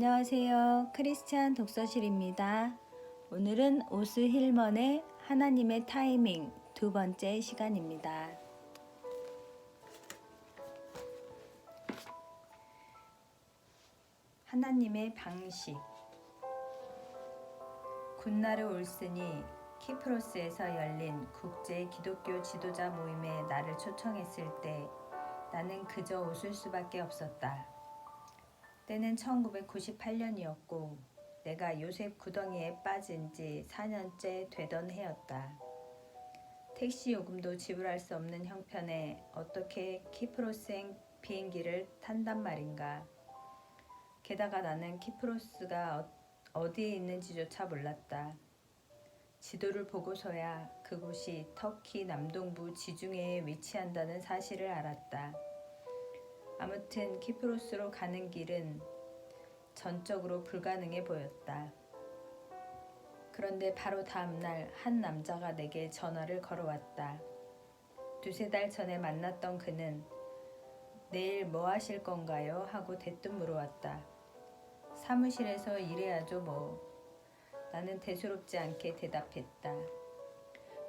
안녕하세요. 크리스찬 독서실입니다. 오늘은 오스 힐먼의 하나님의 타이밍 두 번째 시간입니다. 하나님의 방식. 굿나르 올슨이 키프로스에서 열린 국제 기독교 지도자 모임에 나를 초청했을 때 나는 그저 웃을 수밖에 없었다. 때는 1998년이었고 내가 요셉 구덩이에 빠진 지 4년째 되던 해였다. 택시 요금도 지불할 수 없는 형편에 어떻게 키프로스행 비행기를 탄단 말인가. 게다가 나는 키프로스가 어디에 있는지조차 몰랐다. 지도를 보고서야 그곳이 터키 남동부 지중해에 위치한다는 사실을 알았다. 아무튼 키프로스로 가는 길은 전적으로 불가능해 보였다. 그런데 바로 다음날 한 남자가 내게 전화를 걸어왔다. 두세 달 전에 만났던 그는 내일 뭐 하실 건가요? 하고 대뜸 물어왔다. 사무실에서 일해야죠 뭐. 나는 대수롭지 않게 대답했다.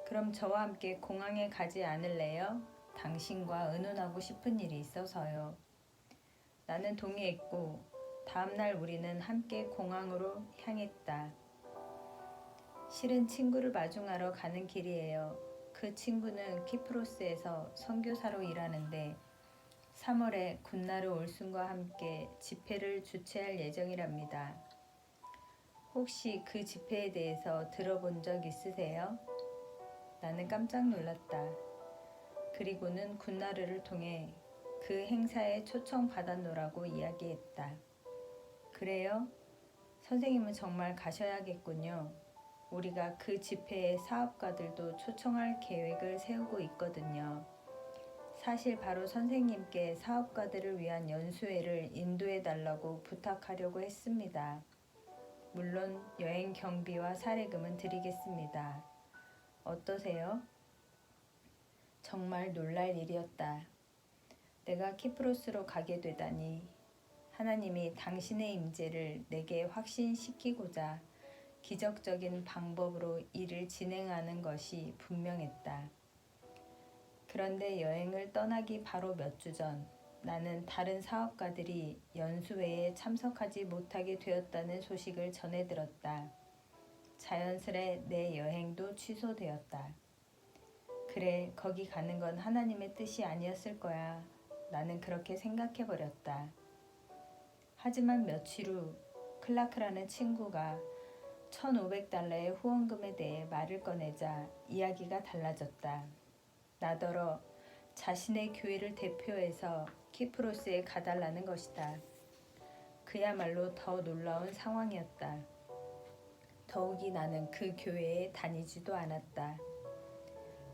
그럼 저와 함께 공항에 가지 않을래요? 당신과 의논하고 싶은 일이 있어서요. 나는 동의했고 다음날 우리는 함께 공항으로 향했다. 실은 친구를 마중하러 가는 길이에요. 그 친구는 키프로스에서 선교사로 일하는데 3월에 굿나르 올슨과 함께 집회를 주최할 예정이랍니다. 혹시 그 집회에 대해서 들어본 적 있으세요? 나는 깜짝 놀랐다. 그리고는 굿나르를 통해 그 행사에 초청받았노라고 이야기했다. 그래요? 선생님은 정말 가셔야겠군요. 우리가 그 집회에 사업가들도 초청할 계획을 세우고 있거든요. 사실 바로 선생님께 사업가들을 위한 연수회를 인도해달라고 부탁하려고 했습니다. 물론 여행 경비와 사례금은 드리겠습니다. 어떠세요? 정말 놀랄 일이었다. 내가 키프로스로 가게 되다니 하나님이 당신의 임재를 내게 확신시키고자 기적적인 방법으로 일을 진행하는 것이 분명했다. 그런데 여행을 떠나기 바로 몇 주 전 나는 다른 사업가들이 연수회에 참석하지 못하게 되었다는 소식을 전해 들었다. 자연스레 내 여행도 취소되었다. 그래, 거기 가는 건 하나님의 뜻이 아니었을 거야. 나는 그렇게 생각해 버렸다. 하지만 며칠 후 클라크라는 친구가 $1,500의 후원금에 대해 말을 꺼내자 이야기가 달라졌다. 나더러 자신의 교회를 대표해서 키프로스에 가달라는 것이다. 그야말로 더 놀라운 상황이었다. 더욱이 나는 그 교회에 다니지도 않았다.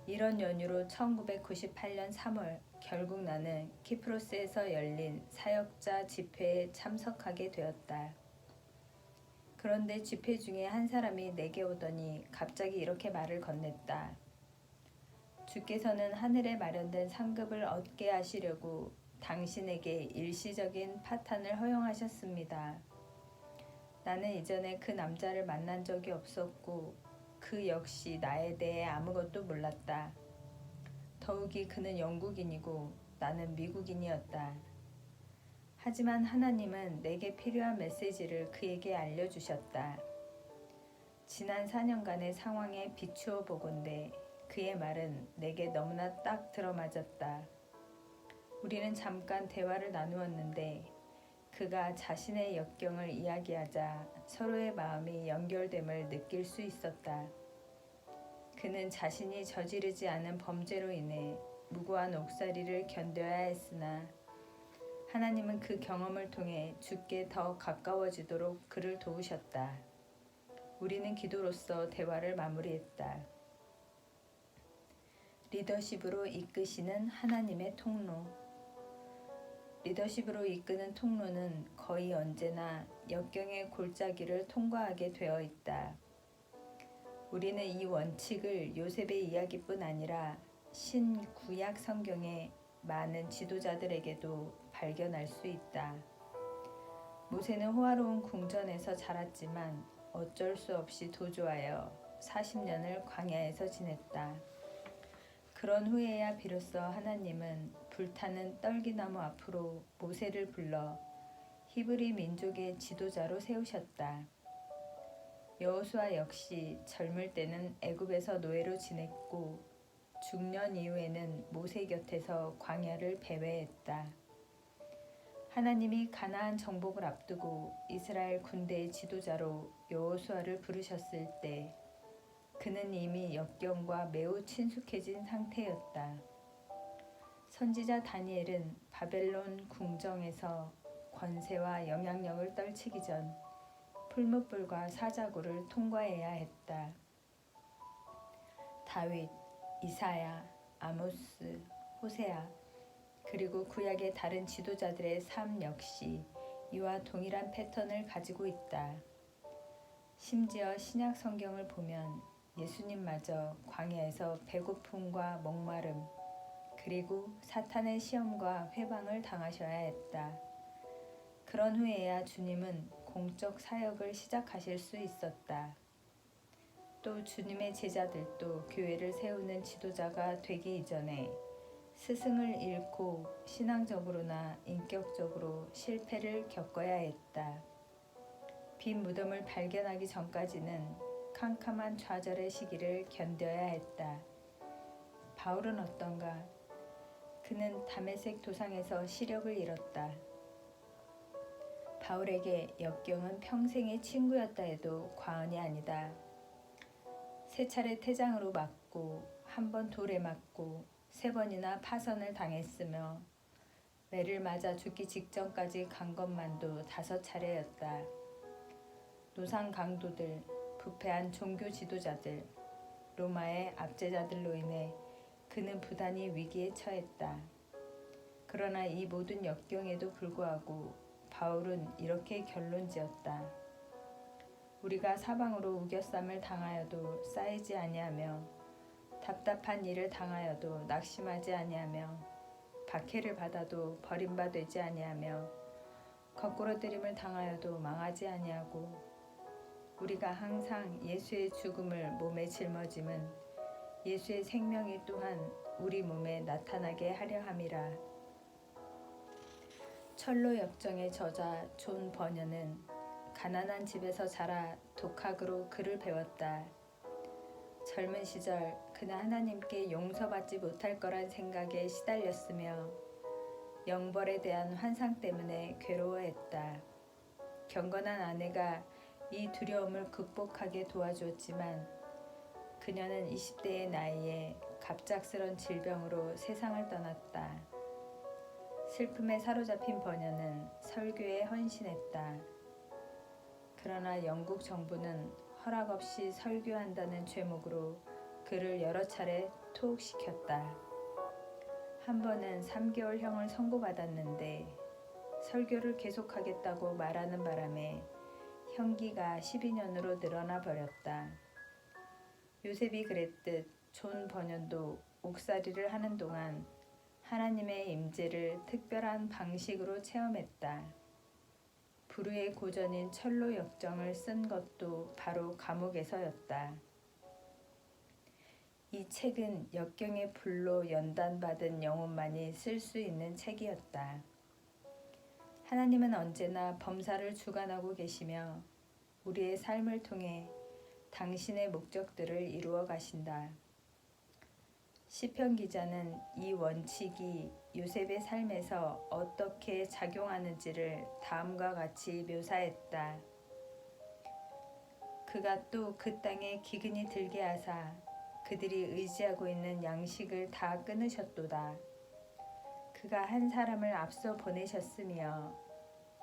이런 연유로 1998년 3월 결국 나는 키프로스에서 열린 사역자 집회에 참석하게 되었다. 그런데 집회 중에 한 사람이 내게 오더니 갑자기 이렇게 말을 건넸다. 주께서는 하늘에 마련된 상급을 얻게 하시려고 당신에게 일시적인 파탄을 허용하셨습니다. 나는 이전에 그 남자를 만난 적이 없었고 그 역시 나에 대해 아무것도 몰랐다. 더욱이 그는 영국인이고 나는 미국인이었다. 하지만 하나님은 내게 필요한 메시지를 그에게 알려주셨다. 지난 4년간의 상황에 비추어 보건대 그의 말은 내게 너무나 딱 들어맞았다. 우리는 잠깐 대화를 나누었는데 그가 자신의 역경을 이야기하자 서로의 마음이 연결됨을 느낄 수 있었다. 그는 자신이 저지르지 않은 범죄로 인해 무고한 옥살이를 견뎌야 했으나 하나님은 그 경험을 통해 주께 더 가까워지도록 그를 도우셨다. 우리는 기도로서 대화를 마무리했다. 리더십으로 이끄시는 하나님의 통로. 리더십으로 이끄는 통로는 거의 언제나 역경의 골짜기를 통과하게 되어 있다. 우리는 이 원칙을 요셉의 이야기뿐 아니라 신구약 성경의 많은 지도자들에게도 발견할 수 있다. 모세는 호화로운 궁전에서 자랐지만 어쩔 수 없이 도주하여 40년을 광야에서 지냈다. 그런 후에야 비로소 하나님은 불타는 떨기나무 앞으로 모세를 불러 히브리 민족의 지도자로 세우셨다. 여호수아 역시 젊을 때는 애굽에서 노예로 지냈고 중년 이후에는 모세 곁에서 광야를 배회했다. 하나님이 가나안 정복을 앞두고 이스라엘 군대의 지도자로 여호수아를 부르셨을 때 그는 이미 역경과 매우 친숙해진 상태였다. 선지자 다니엘은 바벨론 궁정에서 권세와 영향력을 떨치기 전 풀무불과 사자굴을 통과해야 했다. 다윗, 이사야, 아모스, 호세아 그리고 구약의 다른 지도자들의 삶 역시 이와 동일한 패턴을 가지고 있다. 심지어 신약 성경을 보면 예수님마저 광야에서 배고픔과 목마름 그리고 사탄의 시험과 회방을 당하셔야 했다. 그런 후에야 주님은 공적 사역을 시작하실 수 있었다. 또 주님의 제자들도 교회를 세우는 지도자가 되기 이전에 스승을 잃고 신앙적으로나 인격적으로 실패를 겪어야 했다. 빈 무덤을 발견하기 전까지는 캄캄한 좌절의 시기를 견뎌야 했다. 바울은 어떤가? 그는 다메섹 도상에서 시력을 잃었다. 바울에게 역경은 평생의 친구였다 해도 과언이 아니다. 3차례 태장으로 맞고 1번 돌에 맞고 3번이나 파선을 당했으며 매를 맞아 죽기 직전까지 간 것만도 5차례였다. 노상 강도들, 부패한 종교 지도자들, 로마의 압제자들로 인해 그는 부단히 위기에 처했다. 그러나 이 모든 역경에도 불구하고 바울은 이렇게 결론지었다. 우리가 사방으로 우겨쌈을 당하여도 쌓이지 아니하며 답답한 일을 당하여도 낙심하지 아니하며 박해를 받아도 버림받지 아니하며 거꾸로뜨림을 당하여도 망하지 아니하고 우리가 항상 예수의 죽음을 몸에 짊어짐은 예수의 생명이 또한 우리 몸에 나타나게 하려 함이라. 철로 역정의 저자 존 버녀는 가난한 집에서 자라 독학으로 글을 배웠다. 젊은 시절 그는 하나님께 용서받지 못할 거란 생각에 시달렸으며 영벌에 대한 환상 때문에 괴로워했다. 경건한 아내가 이 두려움을 극복하게 도와주었지만 그녀는 20대의 나이에 갑작스런 질병으로 세상을 떠났다. 슬픔에 사로잡힌 버녀는 설교에 헌신했다. 그러나 영국 정부는 허락 없이 설교한다는 죄목으로 그를 여러 차례 투옥시켰다. 한 번은 3개월형을 선고받았는데 설교를 계속하겠다고 말하는 바람에 형기가 12년으로 늘어나 버렸다. 요셉이 그랬듯 존 버년도 옥살이를 하는 동안 하나님의 임재를 특별한 방식으로 체험했다. 불후의 고전인 철로 역정을 쓴 것도 바로 감옥에서였다. 이 책은 역경의 불로 연단받은 영혼만이 쓸 수 있는 책이었다. 하나님은 언제나 범사를 주관하고 계시며 우리의 삶을 통해 당신의 목적들을 이루어 가신다. 시편 기자는 이 원칙이 요셉의 삶에서 어떻게 작용하는지를 다음과 같이 묘사했다. 그가 또 그 땅에 기근이 들게 하사 그들이 의지하고 있는 양식을 다 끊으셨도다. 그가 한 사람을 앞서 보내셨으며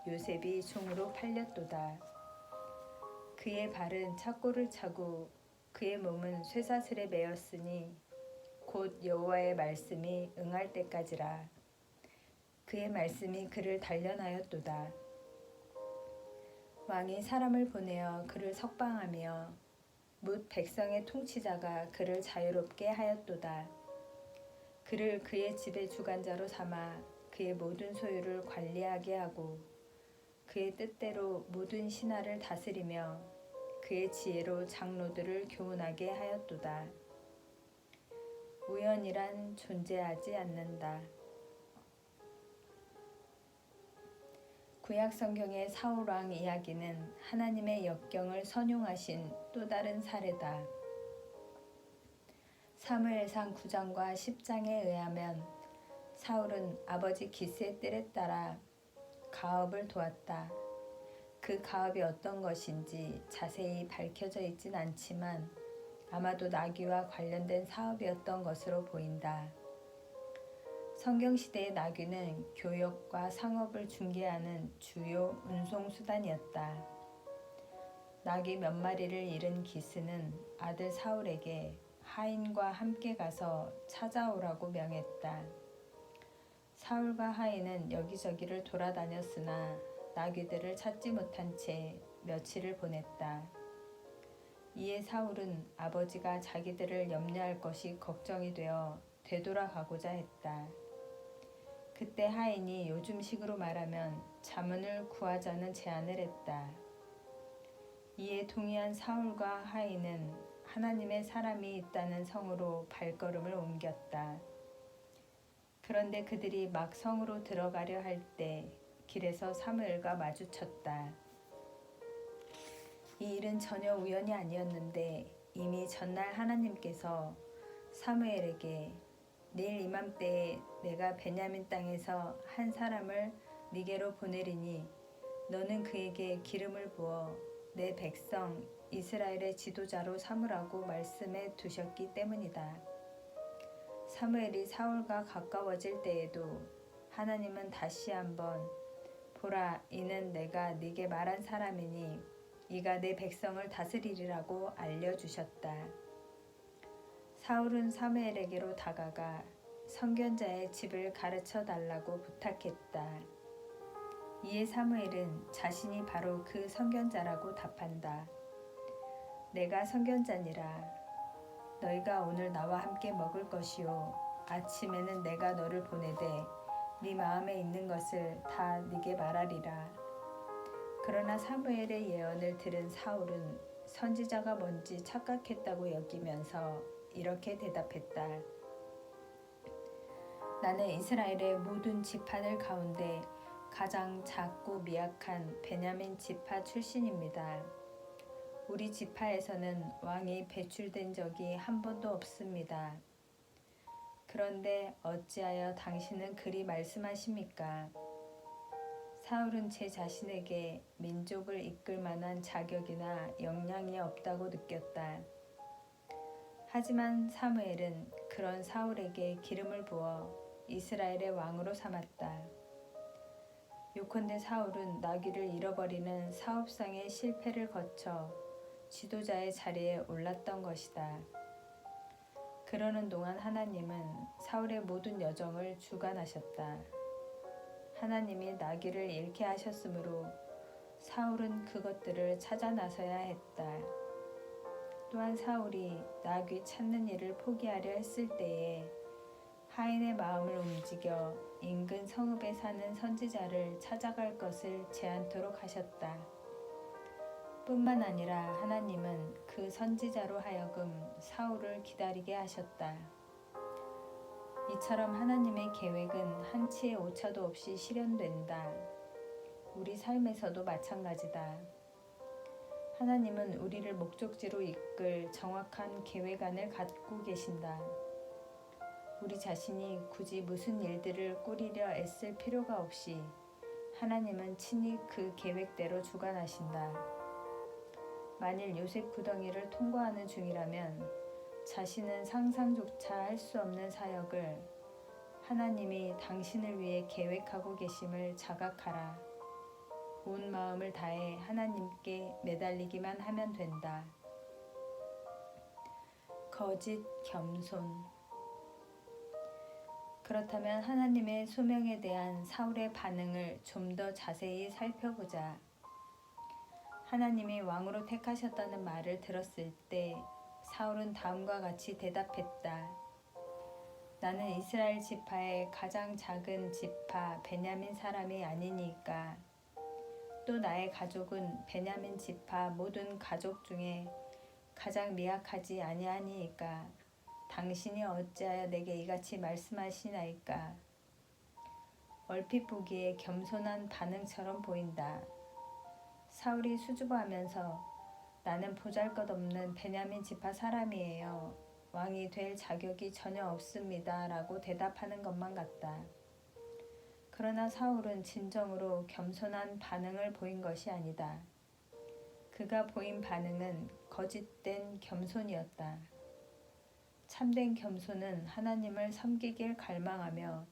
요셉이 종으로 팔렸도다. 그의 발은 착고를 차고 그의 몸은 쇠사슬에 매였으니 곧 여호와의 말씀이 응할 때까지라. 그의 말씀이 그를 단련하였도다. 왕이 사람을 보내어 그를 석방하며 뭇 백성의 통치자가 그를 자유롭게 하였도다. 그를 그의 집의 주관자로 삼아 그의 모든 소유를 관리하게 하고 그의 뜻대로 모든 신하를 다스리며 그의 지혜로 장로들을 교훈하게 하였도다. 우연이란 존재하지 않는다. 구약 성경의 사울 왕 이야기는 하나님의 역경을 선용하신 또 다른 사례다. 사무엘상 9장과 10장에 의하면 사울은 아버지 기스의 뜰에 따라 가업을 도왔다. 그 가업이 어떤 것인지 자세히 밝혀져 있진 않지만 아마도 나귀와 관련된 사업이었던 것으로 보인다. 성경시대의 나귀는 교역과 상업을 중개하는 주요 운송수단이었다. 나귀 몇 마리를 잃은 기스는 아들 사울에게 하인과 함께 가서 찾아오라고 명했다. 사울과 하인은 여기저기를 돌아다녔으나 나귀들을 찾지 못한 채 며칠을 보냈다. 이에 사울은 아버지가 자기들을 염려할 것이 걱정이 되어 되돌아가고자 했다. 그때 하인이 요즘식으로 말하면 자문을 구하자는 제안을 했다. 이에 동의한 사울과 하인은 하나님의 사람이 있다는 성으로 발걸음을 옮겼다. 그런데 그들이 막 성으로 들어가려 할 때 길에서 사무엘과 마주쳤다. 이 일은 전혀 우연이 아니었는데 이미 전날 하나님께서 사무엘에게 내일 이맘때에 내가 베냐민 땅에서 한 사람을 네게로 보내리니 너는 그에게 기름을 부어 내 백성 이스라엘의 지도자로 삼으라고 말씀해 두셨기 때문이다. 사무엘이 사울과 가까워질 때에도 하나님은 다시 한번 보라, 이는 내가 네게 말한 사람이니 이가 내 백성을 다스리리라고 알려주셨다. 사울은 사무엘에게로 다가가 선견자의 집을 가르쳐 달라고 부탁했다. 이에 사무엘은 자신이 바로 그 선견자라고 답한다. 내가 선견자니라. 너희가 오늘 나와 함께 먹을 것이요 아침에는 내가 너를 보내되 네 마음에 있는 것을 다 네게 말하리라. 그러나 사무엘의 예언을 들은 사울은 선지자가 뭔지 착각했다고 여기면서 이렇게 대답했다. 나는 이스라엘의 모든 지파들 가운데 가장 작고 미약한 베냐민 지파 출신입니다. 우리 지파에서는 왕이 배출된 적이 한 번도 없습니다. 그런데 어찌하여 당신은 그리 말씀하십니까? 사울은 제 자신에게 민족을 이끌 만한 자격이나 역량이 없다고 느꼈다. 하지만 사무엘은 그런 사울에게 기름을 부어 이스라엘의 왕으로 삼았다. 요컨대 사울은 나귀를 잃어버리는 사업상의 실패를 거쳐 지도자의 자리에 올랐던 것이다. 그러는 동안 하나님은 사울의 모든 여정을 주관하셨다. 하나님이 나귀를 잃게 하셨으므로 사울은 그것들을 찾아 나서야 했다. 또한 사울이 나귀 찾는 일을 포기하려 했을 때에 하인의 마음을 움직여 인근 성읍에 사는 선지자를 찾아갈 것을 제안토록 하셨다. 뿐만 아니라 하나님은 그 선지자로 하여금 사울을 기다리게 하셨다. 이처럼 하나님의 계획은 한치의 오차도 없이 실현된다. 우리 삶에서도 마찬가지다. 하나님은 우리를 목적지로 이끌 정확한 계획안을 갖고 계신다. 우리 자신이 굳이 무슨 일들을 꾸리려 애쓸 필요가 없이 하나님은 친히 그 계획대로 주관하신다. 만일 요셉 구덩이를 통과하는 중이라면 자신은 상상조차 할 수 없는 사역을 하나님이 당신을 위해 계획하고 계심을 자각하라. 온 마음을 다해 하나님께 매달리기만 하면 된다. 거짓 겸손. 그렇다면 하나님의 소명에 대한 사울의 반응을 좀 더 자세히 살펴보자. 하나님이 왕으로 택하셨다는 말을 들었을 때 사울은 다음과 같이 대답했다. 나는 이스라엘 지파의 가장 작은 지파 베냐민 사람이 아니니까 또 나의 가족은 베냐민 지파 모든 가족 중에 가장 미약하지 아니하니이까 당신이 어찌하여 내게 이같이 말씀하시나이까. 얼핏 보기에 겸손한 반응처럼 보인다. 사울이 수줍어하면서 나는 보잘것없는 베냐민 지파 사람이에요. 왕이 될 자격이 전혀 없습니다. 라고 대답하는 것만 같다. 그러나 사울은 진정으로 겸손한 반응을 보인 것이 아니다. 그가 보인 반응은 거짓된 겸손이었다. 참된 겸손은 하나님을 섬기길 갈망하며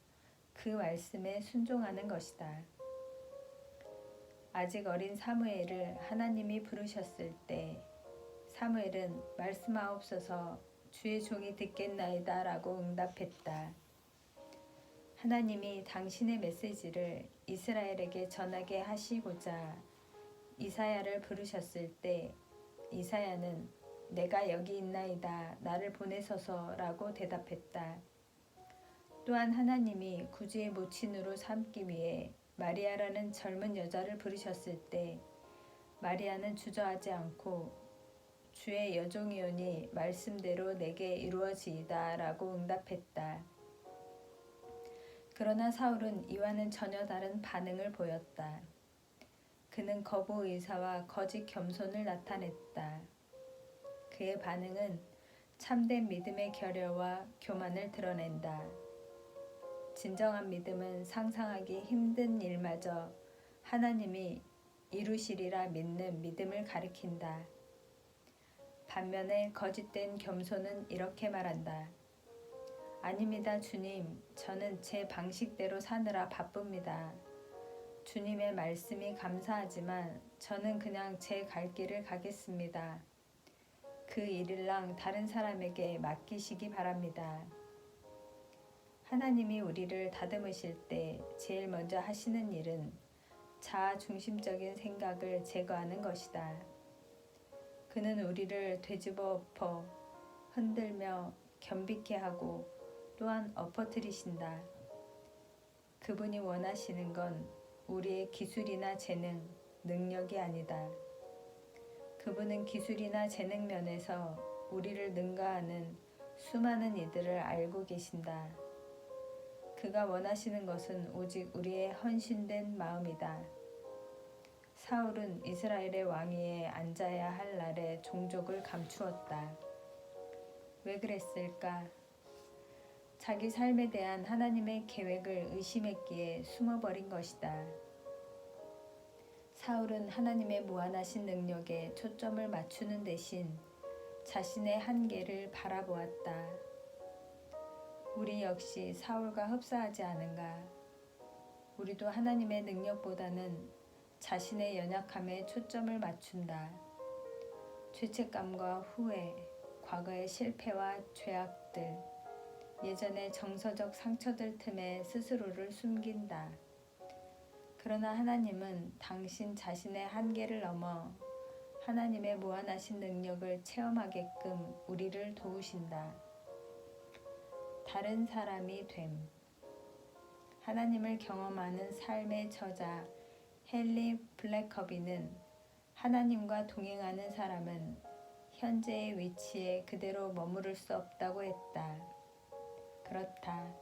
그 말씀에 순종하는 것이다. 아직 어린 사무엘을 하나님이 부르셨을 때 사무엘은 말씀하옵소서 주의 종이 듣겠나이다 라고 응답했다. 하나님이 당신의 메시지를 이스라엘에게 전하게 하시고자 이사야를 부르셨을 때 이사야는 내가 여기 있나이다 나를 보내소서 라고 대답했다. 또한 하나님이 구주의 모친으로 삼기 위해 마리아라는 젊은 여자를 부르셨을 때 마리아는 주저하지 않고 주의 여종이오니 말씀대로 내게 이루어지이다 라고 응답했다. 그러나 사울은 이와는 전혀 다른 반응을 보였다. 그는 거부 의사와 거짓 겸손을 나타냈다. 그의 반응은 참된 믿음의 결여와 교만을 드러낸다. 진정한 믿음은 상상하기 힘든 일마저 하나님이 이루시리라 믿는 믿음을 가리킨다. 반면에 거짓된 겸손은 이렇게 말한다. 아닙니다, 주님. 저는 제 방식대로 사느라 바쁩니다. 주님의 말씀이 감사하지만 저는 그냥 제 갈 길을 가겠습니다. 그 일일랑 다른 사람에게 맡기시기 바랍니다. 하나님이 우리를 다듬으실 때 제일 먼저 하시는 일은 자아 중심적인 생각을 제거하는 것이다. 그는 우리를 되짚어 엎어 흔들며 겸비케 하고 또한 엎어뜨리신다. 그분이 원하시는 건 우리의 기술이나 재능, 능력이 아니다. 그분은 기술이나 재능 면에서 우리를 능가하는 수많은 이들을 알고 계신다. 그가 원하시는 것은 오직 우리의 헌신된 마음이다. 사울은 이스라엘의 왕위에 앉아야 할 날에 종족을 감추었다. 왜 그랬을까? 자기 삶에 대한 하나님의 계획을 의심했기에 숨어버린 것이다. 사울은 하나님의 무한하신 능력에 초점을 맞추는 대신 자신의 한계를 바라보았다. 우리 역시 사울과 흡사하지 않은가? 우리도 하나님의 능력보다는 자신의 연약함에 초점을 맞춘다. 죄책감과 후회, 과거의 실패와 죄악들, 예전의 정서적 상처들 틈에 스스로를 숨긴다. 그러나 하나님은 당신 자신의 한계를 넘어 하나님의 무한하신 능력을 체험하게끔 우리를 도우신다. 다른 사람이 됨. 하나님을 경험하는 삶의 저자 헨리 블랙커비는 하나님과 동행하는 사람은 현재의 위치에 그대로 머무를 수 없다고 했다. 그렇다.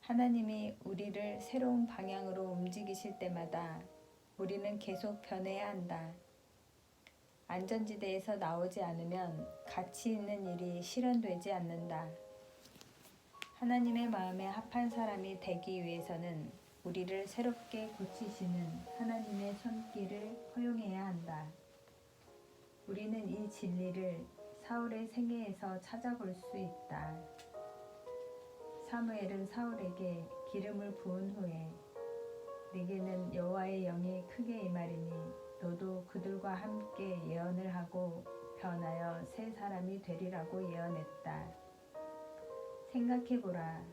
하나님이 우리를 새로운 방향으로 움직이실 때마다 우리는 계속 변해야 한다. 안전지대에서 나오지 않으면 가치 있는 일이 실현되지 않는다. 하나님의 마음에 합한 사람이 되기 위해서는 우리를 새롭게 고치시는 하나님의 손길을 허용해야 한다. 우리는 이 진리를 사울의 생애에서 찾아볼 수 있다. 사무엘은 사울에게 기름을 부은 후에 네게는 여호와의 영이 크게 임하리니 너도 그들과 함께 예언을 하고 변하여 새 사람이 되리라고 예언했다. 생각해보라.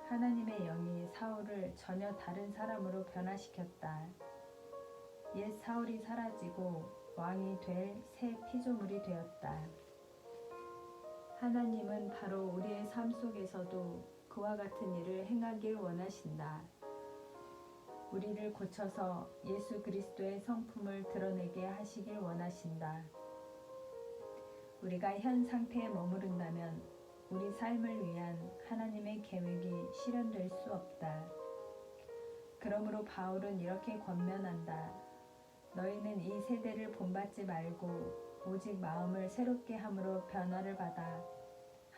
하나님의 영이 사울을 전혀 다른 사람으로 변화시켰다. 옛 사울이 사라지고 왕이 될 새 피조물이 되었다. 하나님은 바로 우리의 삶 속에서도 그와 같은 일을 행하길 원하신다. 우리를 고쳐서 예수 그리스도의 성품을 드러내게 하시길 원하신다. 우리가 현 상태에 머무른다면 우리 삶을 위한 하나님의 계획이 실현될 수 없다. 그러므로 바울은 이렇게 권면한다. 너희는 이 세대를 본받지 말고 오직 마음을 새롭게 함으로 변화를 받아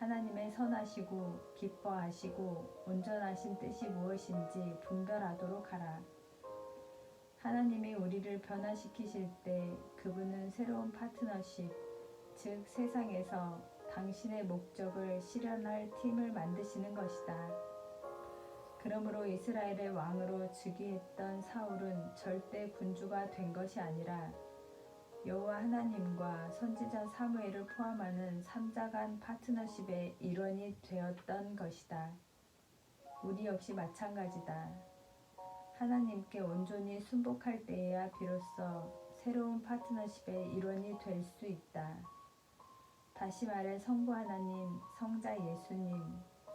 하나님의 선하시고 기뻐하시고 온전하신 뜻이 무엇인지 분별하도록 하라. 하나님이 우리를 변화시키실 때 그분은 새로운 파트너십, 즉 세상에서 당신의 목적을 실현할 팀을 만드시는 것이다. 그러므로 이스라엘의 왕으로 즉위했던 사울은 절대 군주가 된 것이 아니라 여호와 하나님과 선지자 사무엘을 포함하는 삼자간 파트너십의 일원이 되었던 것이다. 우리 역시 마찬가지다. 하나님께 온전히 순복할 때에야 비로소 새로운 파트너십의 일원이 될 수 있다. 다시 말해 성부 하나님, 성자 예수님,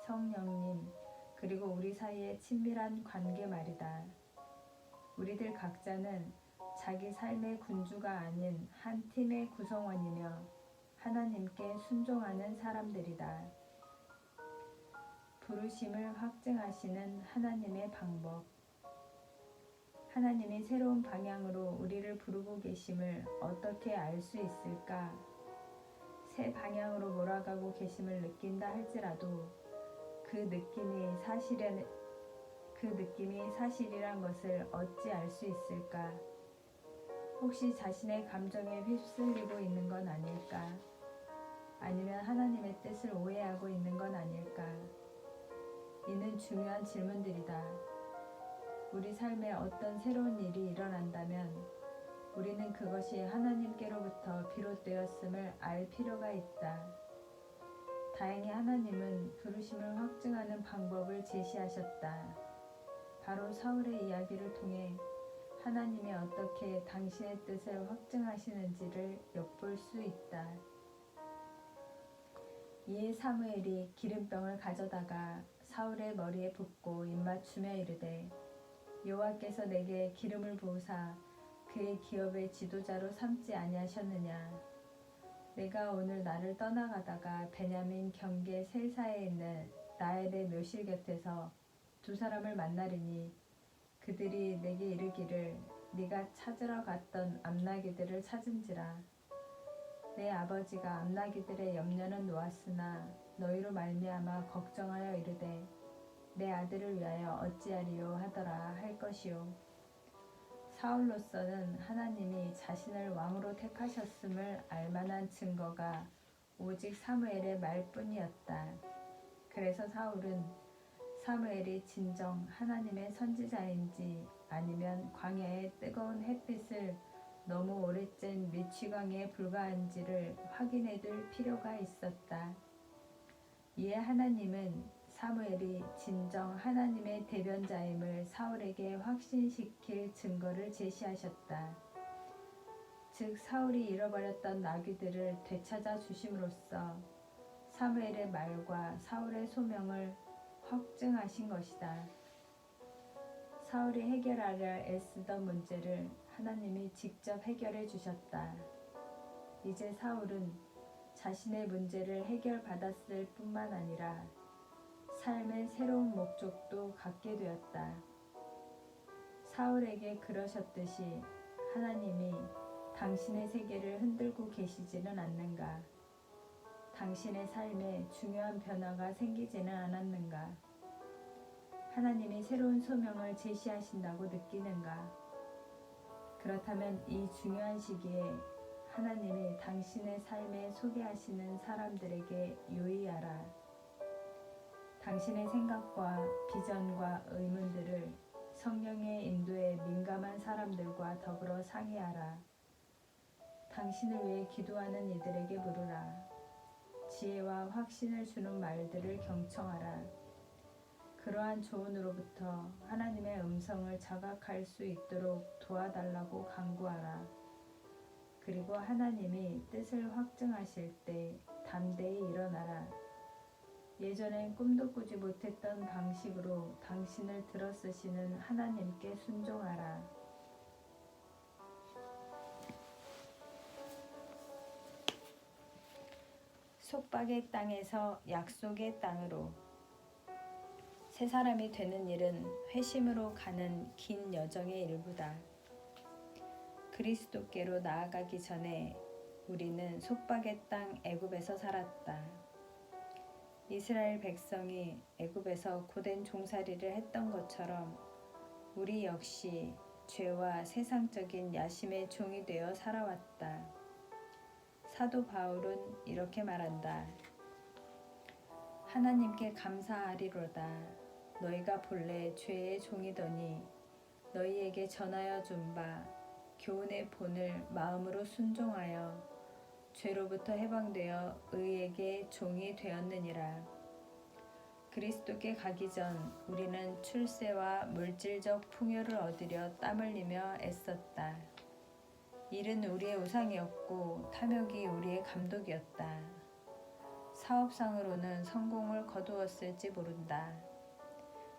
성령님, 그리고 우리 사이의 친밀한 관계 말이다. 우리들 각자는 자기 삶의 군주가 아닌 한 팀의 구성원이며 하나님께 순종하는 사람들이다. 부르심을 확증하시는 하나님의 방법. 하나님이 새로운 방향으로 우리를 부르고 계심을 어떻게 알 수 있을까? 새 방향으로 몰아가고 계심을 느낀다 할지라도 그 느낌이 사실이란 것을 어찌 알 수 있을까? 혹시 자신의 감정에 휩쓸리고 있는 건 아닐까? 아니면 하나님의 뜻을 오해하고 있는 건 아닐까? 이는 중요한 질문들이다. 우리 삶에 어떤 새로운 일이 일어난다면 우리는 그것이 하나님께로부터 비롯되었음을 알 필요가 있다. 다행히 하나님은 부르심을 확증하는 방법을 제시하셨다. 바로 사울의 이야기를 통해 하나님이 어떻게 당신의 뜻을 확증하시는지를 엿볼 수 있다. 이에 사무엘이 기름병을 가져다가 사울의 머리에 붓고 입맞추며 이르되 여호와께서 내게 기름을 부으사 그의 기업의 지도자로 삼지 아니하셨느냐. 내가 오늘 나를 떠나가다가 베냐민 경계 셀사에 있는 나엘의 묘실 곁에서 두 사람을 만나리니 그들이 내게 이르기를 네가 찾으러 갔던 암나기들을 찾은지라. 내 아버지가 암나기들의 염려는 놓았으나 너희로 말미암아 걱정하여 이르되 내 아들을 위하여 어찌하리요 하더라 할 것이요. 사울로서는 하나님이 자신을 왕으로 택하셨음을 알만한 증거가 오직 사무엘의 말뿐이었다. 그래서 사울은 사무엘이 진정 하나님의 선지자인지 아니면 광야의 뜨거운 햇빛을 너무 오래 쬐 미취광에 불과한지를 확인해 둘 필요가 있었다. 이에 하나님은 사무엘이 진정 하나님의 대변자임을 사울에게 확신시킬 증거를 제시하셨다. 즉 사울이 잃어버렸던 나귀들을 되찾아 주심으로써 사무엘의 말과 사울의 소명을 확증하신 것이다. 사울이 해결하려 애쓰던 문제를 하나님이 직접 해결해 주셨다. 이제 사울은 자신의 문제를 해결받았을 뿐만 아니라 삶의 새로운 목적도 갖게 되었다. 사울에게 그러셨듯이 하나님이 당신의 세계를 흔들고 계시지는 않는가? 당신의 삶에 중요한 변화가 생기지는 않았는가? 하나님이 새로운 소명을 제시하신다고 느끼는가? 그렇다면 이 중요한 시기에 하나님이 당신의 삶에 소개하시는 사람들에게 유의하라. 당신의 생각과 비전과 의문들을 성령의 인도에 민감한 사람들과 더불어 상의하라. 당신을 위해 기도하는 이들에게 물으라. 지혜와 확신을 주는 말들을 경청하라. 그러한 조언으로부터 하나님의 음성을 자각할 수 있도록 도와달라고 간구하라. 그리고 하나님이 뜻을 확증하실 때 담대히 일어나라. 예전엔 꿈도 꾸지 못했던 방식으로 당신을 들어쓰시는 하나님께 순종하라. 속박의 땅에서 약속의 땅으로. 새 사람이 되는 일은 회심으로 가는 긴 여정의 일부다. 그리스도께로 나아가기 전에 우리는 속박의 땅 애굽에서 살았다. 이스라엘 백성이 애굽에서 고된 종살이를 했던 것처럼 우리 역시 죄와 세상적인 야심의 종이 되어 살아왔다. 사도 바울은 이렇게 말한다. 하나님께 감사하리로다. 너희가 본래 죄의 종이더니 너희에게 전하여 준 바 교훈의 본을 마음으로 순종하여 죄로부터 해방되어 의에게 종이 되었느니라. 그리스도께 가기 전 우리는 출세와 물질적 풍요를 얻으려 땀 흘리며 애썼다. 일은 우리의 우상이었고 탐욕이 우리의 감독이었다. 사업상으로는 성공을 거두었을지 모른다.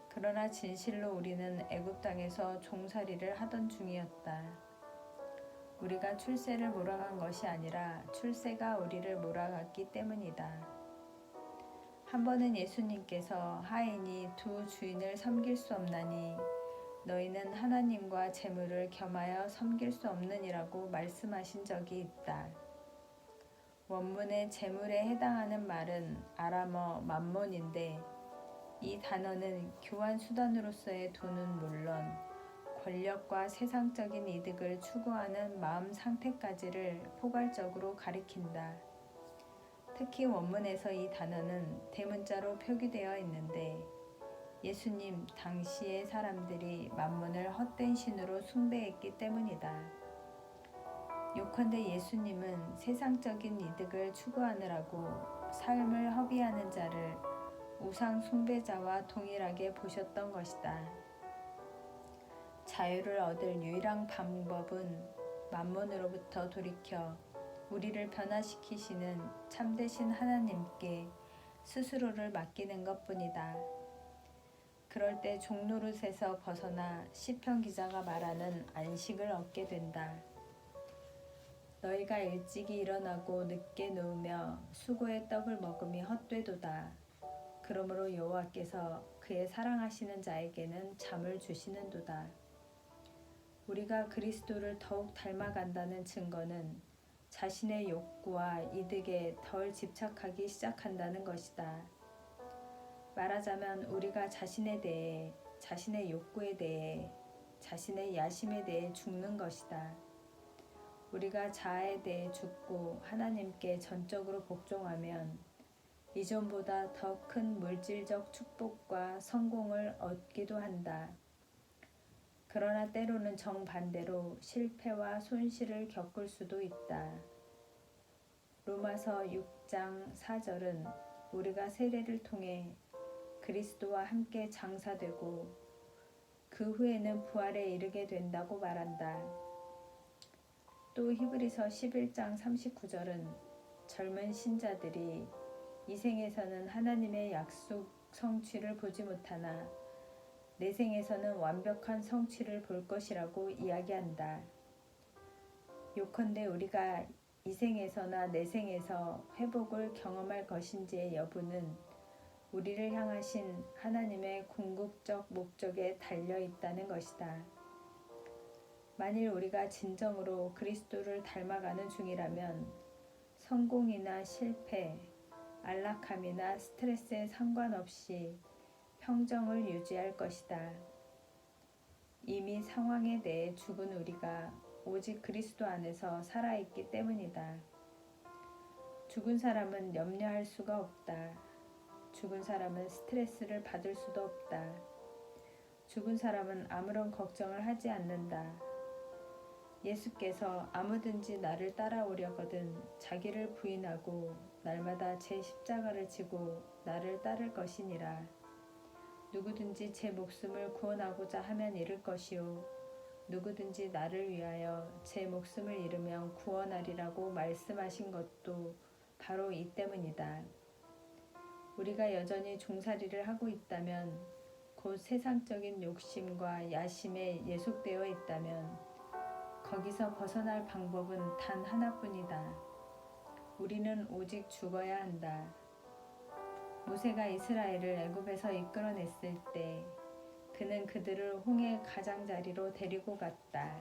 그러나 진실로 우리는 애굽 땅에서 종살이를 하던 중이었다. 우리가 출세를 몰아간 것이 아니라 출세가 우리를 몰아갔기 때문이다. 한 번은 예수님께서 하인이 두 주인을 섬길 수 없나니 너희는 하나님과 재물을 겸하여 섬길 수 없느니라고 말씀하신 적이 있다. 원문의 재물에 해당하는 말은 아람어 맘몬인데 이 단어는 교환 수단으로서의 돈은 물론 권력과 세상적인 이득을 추구하는 마음 상태까지를 포괄적으로 가리킨다. 특히 원문에서 이 단어는 대문자로 표기되어 있는데 예수님 당시의 사람들이 만문을 헛된 신으로 숭배했기 때문이다. 요컨대 예수님은 세상적인 이득을 추구하느라고 삶을 허비하는 자를 우상 숭배자와 동일하게 보셨던 것이다. 자유를 얻을 유일한 방법은 만몬으로부터 돌이켜 우리를 변화시키시는 참되신 하나님께 스스로를 맡기는 것뿐이다. 그럴 때 종노릇에서 벗어나 시편 기자가 말하는 안식을 얻게 된다. 너희가 일찍이 일어나고 늦게 누우며 수고의 떡을 먹음이 헛되도다. 그러므로 여호와께서 그의 사랑하시는 자에게는 잠을 주시는도다. 우리가 그리스도를 더욱 닮아간다는 증거는 자신의 욕구와 이득에 덜 집착하기 시작한다는 것이다. 말하자면 우리가 자신에 대해, 자신의 욕구에 대해, 자신의 야심에 대해 죽는 것이다. 우리가 자아에 대해 죽고 하나님께 전적으로 복종하면 이전보다 더 큰 물질적 축복과 성공을 얻기도 한다. 그러나 때로는 정반대로 실패와 손실을 겪을 수도 있다. 로마서 6장 4절은 우리가 세례를 통해 그리스도와 함께 장사되고 그 후에는 부활에 이르게 된다고 말한다. 또 히브리서 11장 39절은 젊은 신자들이 이 생에서는 하나님의 약속 성취를 보지 못하나 내 생에서는 완벽한 성취를 볼 것이라고 이야기한다. 요컨대 우리가 이 생에서나 내 생에서 회복을 경험할 것인지의 여부는 우리를 향하신 하나님의 궁극적 목적에 달려 있다는 것이다. 만일 우리가 진정으로 그리스도를 닮아가는 중이라면 성공이나 실패, 안락함이나 스트레스에 상관없이 평정을 유지할 것이다. 이미 상황에 대해 죽은 우리가 오직 그리스도 안에서 살아있기 때문이다. 죽은 사람은 염려할 수가 없다. 죽은 사람은 스트레스를 받을 수도 없다. 죽은 사람은 아무런 걱정을 하지 않는다. 예수께서 아무든지 나를 따라오려거든 자기를 부인하고 날마다 제 십자가를 지고 나를 따를 것이니라. 누구든지 제 목숨을 구원하고자 하면 잃을 것이요 누구든지 나를 위하여 제 목숨을 잃으면 구원하리라고 말씀하신 것도 바로 이 때문이다. 우리가 여전히 종살이를 하고 있다면, 곧 세상적인 욕심과 야심에 예속되어 있다면 거기서 벗어날 방법은 단 하나뿐이다. 우리는 오직 죽어야 한다. 모세가 이스라엘을 애굽에서 이끌어냈을 때 그는 그들을 홍해 가장자리로 데리고 갔다.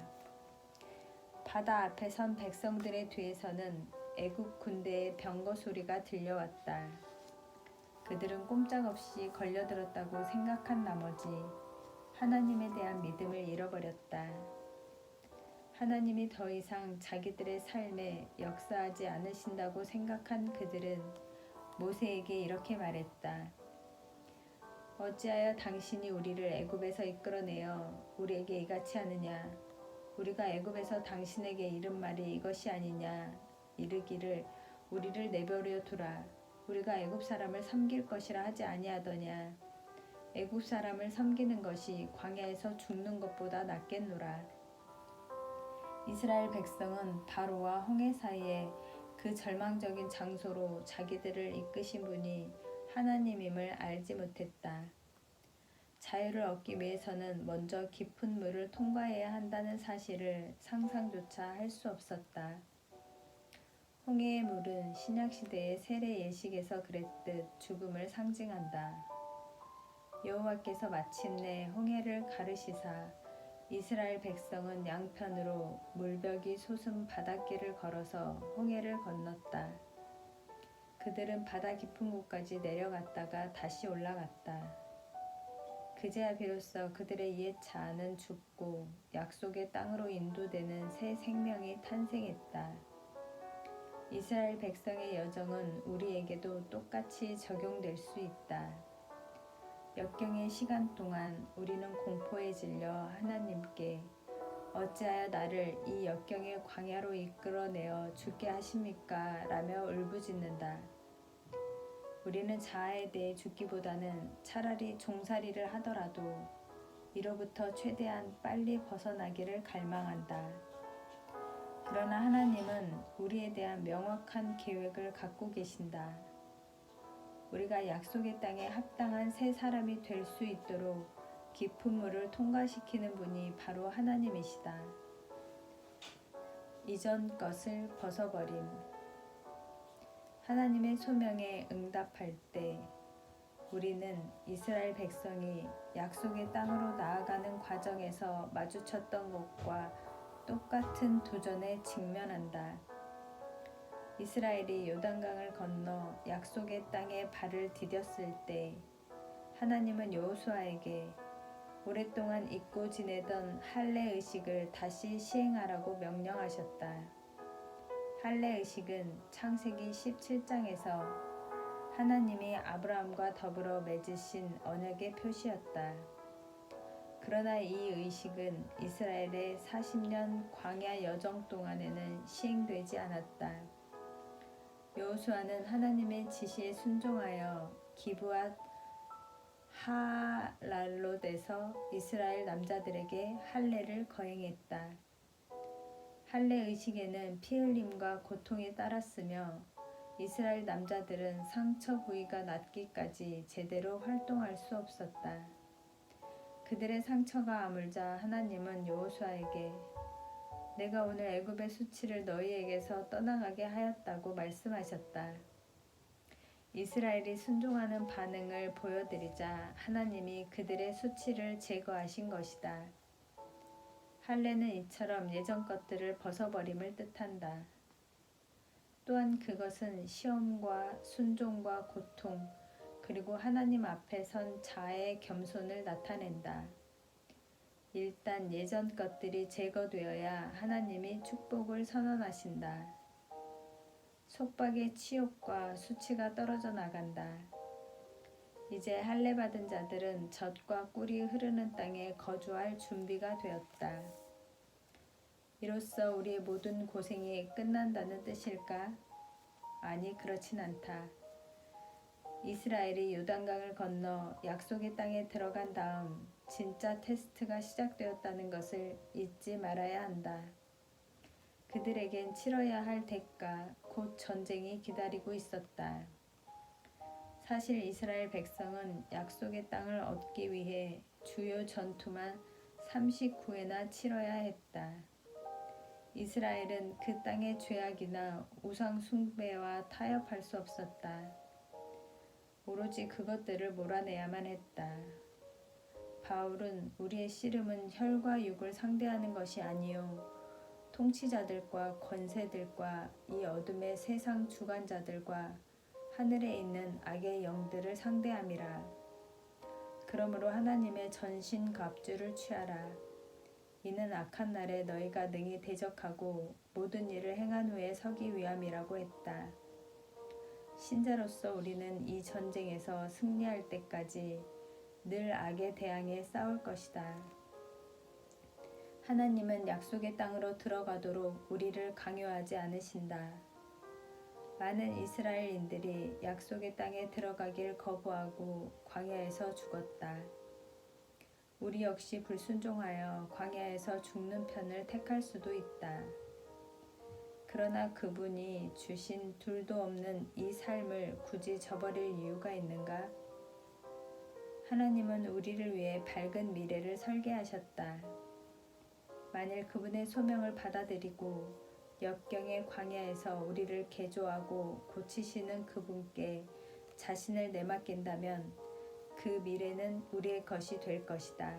바다 앞에 선 백성들의 뒤에서는 애굽 군대의 병거 소리가 들려왔다. 그들은 꼼짝없이 걸려들었다고 생각한 나머지 하나님에 대한 믿음을 잃어버렸다. 하나님이 더 이상 자기들의 삶에 역사하지 않으신다고 생각한 그들은 모세에게 이렇게 말했다. 어찌하여 당신이 우리를 애굽에서 이끌어내어 우리에게 이같이 하느냐? 우리가 애굽에서 당신에게 이른 말이 이것이 아니냐? 이르기를 우리를 내버려 두라. 우리가 애굽 사람을 섬길 것이라 하지 아니하더냐? 애굽 사람을 섬기는 것이 광야에서 죽는 것보다 낫겠노라. 이스라엘 백성은 바로와 홍해 사이에 그 절망적인 장소로 자기들을 이끄신 분이 하나님임을 알지 못했다. 자유를 얻기 위해서는 먼저 깊은 물을 통과해야 한다는 사실을 상상조차 할 수 없었다. 홍해의 물은 신약시대의 세례 예식에서 그랬듯 죽음을 상징한다. 여호와께서 마침내 홍해를 가르시사 이스라엘 백성은 양편으로 물벽이 솟은 바닷길을 걸어서 홍해를 건넜다. 그들은 바다 깊은 곳까지 내려갔다가 다시 올라갔다. 그제야 비로소 그들의 옛 자아는 죽고 약속의 땅으로 인도되는 새 생명이 탄생했다. 이스라엘 백성의 여정은 우리에게도 똑같이 적용될 수 있다. 역경의 시간 동안 우리는 공포에 질려 하나님께 어찌하여 나를 이 역경의 광야로 이끌어내어 죽게 하십니까? 라며 울부짖는다. 우리는 자아에 대해 죽기보다는 차라리 종살이를 하더라도 이로부터 최대한 빨리 벗어나기를 갈망한다. 그러나 하나님은 우리에 대한 명확한 계획을 갖고 계신다. 우리가 약속의 땅에 합당한 새 사람이 될 수 있도록 깊은 물을 통과시키는 분이 바로 하나님이시다. 이전 것을 벗어버림. 하나님의 소명에 응답할 때 우리는 이스라엘 백성이 약속의 땅으로 나아가는 과정에서 마주쳤던 것과 똑같은 도전에 직면한다. 이스라엘이 요단강을 건너 약속의 땅에 발을 디뎠을 때 하나님은 여호수아에게 오랫동안 잊고 지내던 할례 의식을 다시 시행하라고 명령하셨다. 할례 의식은 창세기 17장에서 하나님이 아브라함과 더불어 맺으신 언약의 표시였다. 그러나 이 의식은 이스라엘의 40년 광야 여정 동안에는 시행되지 않았다. 여호수아는 하나님의 지시에 순종하여 기브앗 하랄롯에서 이스라엘 남자들에게 할례를 거행했다. 할례 의식에는 피 흘림과 고통이 따랐으며 이스라엘 남자들은 상처 부위가 낫기까지 제대로 활동할 수 없었다. 그들의 상처가 아물자 하나님은 여호수아에게 내가 오늘 애굽의 수치를 너희에게서 떠나가게 하였다고 말씀하셨다. 이스라엘이 순종하는 반응을 보여드리자 하나님이 그들의 수치를 제거하신 것이다. 할례는 이처럼 예전 것들을 벗어버림을 뜻한다. 또한 그것은 시험과 순종과 고통, 그리고 하나님 앞에 선 자아의 겸손을 나타낸다. 일단 예전 것들이 제거되어야 하나님이 축복을 선언하신다. 속박의 치욕과 수치가 떨어져 나간다. 이제 할례 받은 자들은 젖과 꿀이 흐르는 땅에 거주할 준비가 되었다. 이로써 우리의 모든 고생이 끝난다는 뜻일까? 아니, 그렇진 않다. 이스라엘이 요단강을 건너 약속의 땅에 들어간 다음 진짜 테스트가 시작되었다는 것을 잊지 말아야 한다. 그들에겐 치러야 할 대가, 곧 전쟁이 기다리고 있었다. 사실 이스라엘 백성은 약속의 땅을 얻기 위해 주요 전투만 39회나 치러야 했다. 이스라엘은 그 땅의 죄악이나 우상 숭배와 타협할 수 없었다. 오로지 그것들을 몰아내야만 했다. 바울은 우리의 씨름은 혈과 육을 상대하는 것이 아니요 통치자들과 권세들과 이 어둠의 세상 주관자들과 하늘에 있는 악의 영들을 상대함이라. 그러므로 하나님의 전신 갑주를 취하라. 이는 악한 날에 너희가 능히 대적하고 모든 일을 행한 후에 서기 위함이라고 했다. 신자로서 우리는 이 전쟁에서 승리할 때까지 늘 악에 대항해 싸울 것이다. 하나님은 약속의 땅으로 들어가도록 우리를 강요하지 않으신다. 많은 이스라엘인들이 약속의 땅에 들어가길 거부하고 광야에서 죽었다. 우리 역시 불순종하여 광야에서 죽는 편을 택할 수도 있다. 그러나 그분이 주신 둘도 없는 이 삶을 굳이 저버릴 이유가 있는가? 하나님은 우리를 위해 밝은 미래를 설계하셨다. 만일 그분의 소명을 받아들이고 역경의 광야에서 우리를 개조하고 고치시는 그분께 자신을 내맡긴다면 그 미래는 우리의 것이 될 것이다.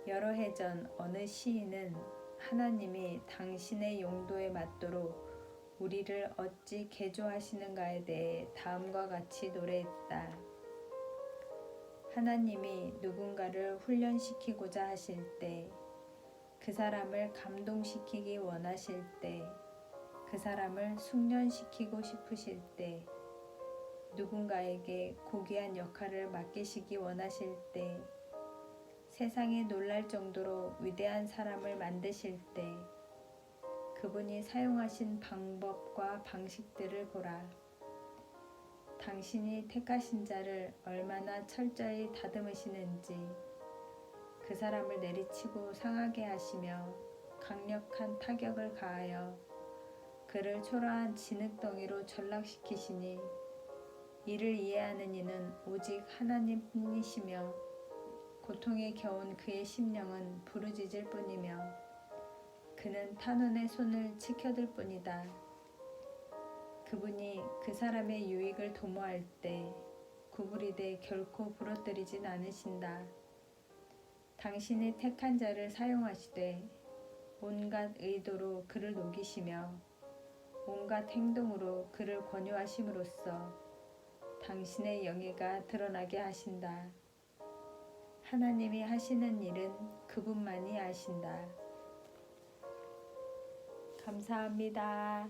여러 해 전 어느 시인은 하나님이 당신의 용도에 맞도록 우리를 어찌 개조하시는가에 대해 다음과 같이 노래했다. 하나님이 누군가를 훈련시키고자 하실 때, 그 사람을 감동시키기 원하실 때, 그 사람을 숙련시키고 싶으실 때, 누군가에게 고귀한 역할을 맡기시기 원하실 때, 세상이 놀랄 정도로 위대한 사람을 만드실 때, 그분이 사용하신 방법과 방식들을 보라. 당신이 택하신 자를 얼마나 철저히 다듬으시는지, 그 사람을 내리치고 상하게 하시며 강력한 타격을 가하여 그를 초라한 진흙덩이로 전락시키시니, 이를 이해하는 이는 오직 하나님뿐이시며 고통에 겨운 그의 심령은 부르짖을 뿐이며 그는 탄원의 손을 치켜들 뿐이다. 그분이 그 사람의 유익을 도모할 때 구부리되 결코 부러뜨리진 않으신다. 당신이 택한 자를 사용하시되 온갖 의도로 그를 녹이시며 온갖 행동으로 그를 권유하심으로써 당신의 영예가 드러나게 하신다. 하나님이 하시는 일은 그분만이 아신다. 감사합니다.